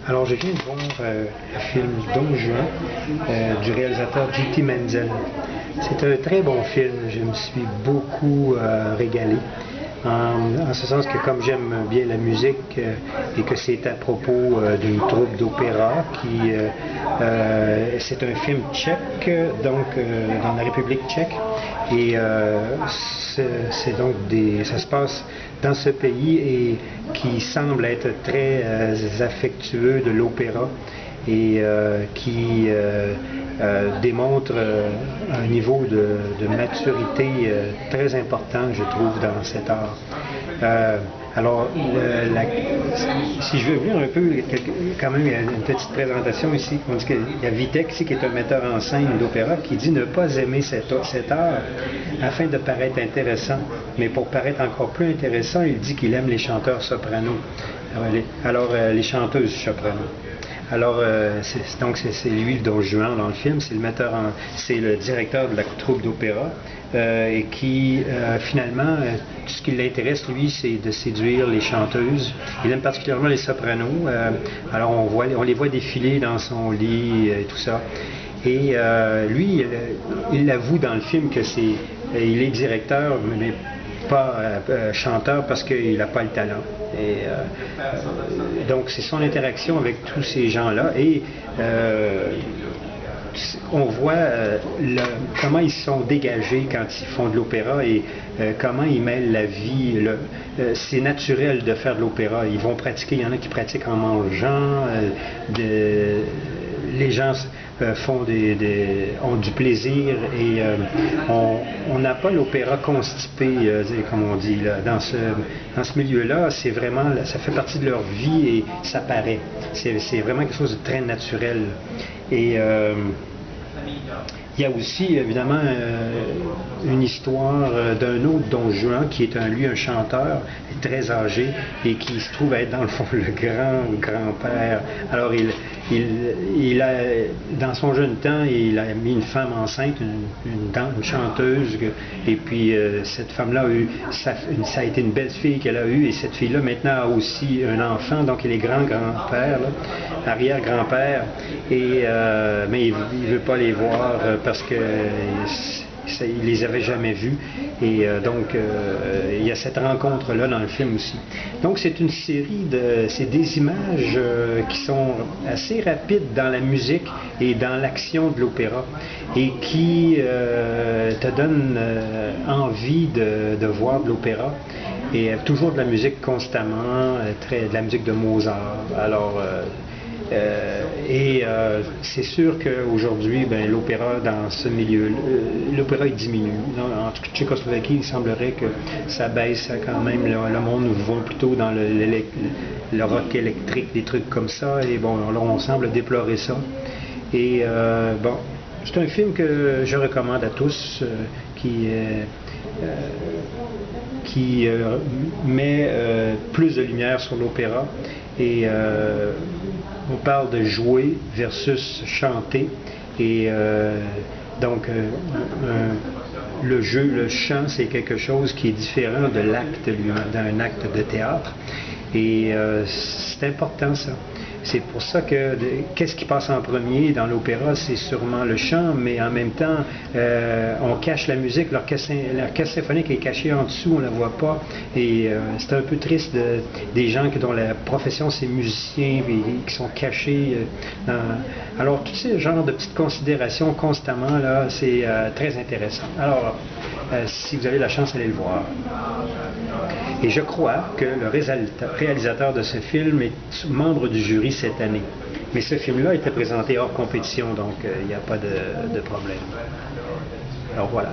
Alors, je viens de voir le film Don Juan du réalisateur J.T. Menzel. C'est un très bon film, je me suis beaucoup régalé. En ce sens que comme j'aime bien la musique et que c'est à propos d'une troupe d'opéra qui c'est un film tchèque, donc dans la République tchèque, et c'est donc ça se passe dans ce pays et qui semble être très affectueux de l'opéra et qui démontre un niveau de maturité très important, je trouve, dans cet art. Alors, si je veux venir un peu, quand même, il y a une petite présentation ici. On dit qu'il y a Vitek ici, qui est un metteur en scène d'opéra, qui dit ne pas aimer cet art afin de paraître intéressant. Mais pour paraître encore plus intéressant, il dit qu'il aime les chanteurs sopranos. Alors, les chanteuses sopranos. Alors, c'est lui le Don Juan dans le film, c'est le directeur de la troupe d'opéra et qui, finalement, tout ce qui l'intéresse, lui, c'est de séduire les chanteuses. Il aime particulièrement les sopranos. Alors, on les voit défiler dans son lit et tout ça. Et lui, il l'avoue dans le film que il est directeur, mais pas chanteur parce qu'il n'a pas le talent. Et, donc c'est son interaction avec tous ces gens-là et on voit comment ils sont dégagés quand ils font de l'opéra et comment ils mêlent la vie. C'est naturel de faire de l'opéra. Ils vont pratiquer, il y en a qui pratiquent en mangeant. Les gens ont du plaisir et on n'a pas l'opéra constipé, comme on dit. Là. Dans ce milieu-là, c'est vraiment, ça fait partie de leur vie et ça paraît. C'est vraiment quelque chose de très naturel. Et il y a aussi, évidemment, une histoire d'un autre Don Juan qui est lui un chanteur très âgé et qui se trouve être dans le fond le grand-père. Alors, dans son jeune temps, il a mis une femme enceinte, une chanteuse, et puis cette femme-là ça a été une belle fille qu'elle a eue, et cette fille-là maintenant a aussi un enfant, donc il est grand-grand-père, arrière-grand-père, mais il ne veut pas les voir parce que il les avait jamais vus et donc il y a cette rencontre-là dans le film aussi. Donc c'est une série c'est des images qui sont assez rapides dans la musique et dans l'action de l'opéra et qui te donnent envie de voir de l'opéra et toujours de la musique constamment, de la musique de Mozart. Alors c'est sûr qu'aujourd'hui, l'opéra dans ce milieu, l'opéra il diminue. En Tchécoslovaquie, il semblerait que ça baisse quand même. Le monde va plutôt dans le rock électrique, des trucs comme ça. Et bon, alors on semble déplorer ça. Et bon, c'est un film que je recommande à tous, qui met plus de lumière sur l'opéra. Et on parle de jouer versus chanter. Et donc, le chant, c'est quelque chose qui est différent de l'acte lui-même, d'un acte de théâtre. Et c'est important, ça. C'est pour ça que qu'est-ce qui passe en premier dans l'opéra, c'est sûrement le chant, mais en même temps, on cache la musique, l'orchestre symphonique est caché en dessous, on ne la voit pas, et c'est un peu triste des gens dont la profession c'est musicien, et qui sont cachés. Alors, tous ces genres de petites considérations constamment, là, c'est très intéressant. Alors, si vous avez la chance, allez le voir. Et je crois que le réalisateur de ce film est membre du jury cette année. Mais ce film-là était présenté hors compétition, donc il n'y a pas de problème. Alors voilà.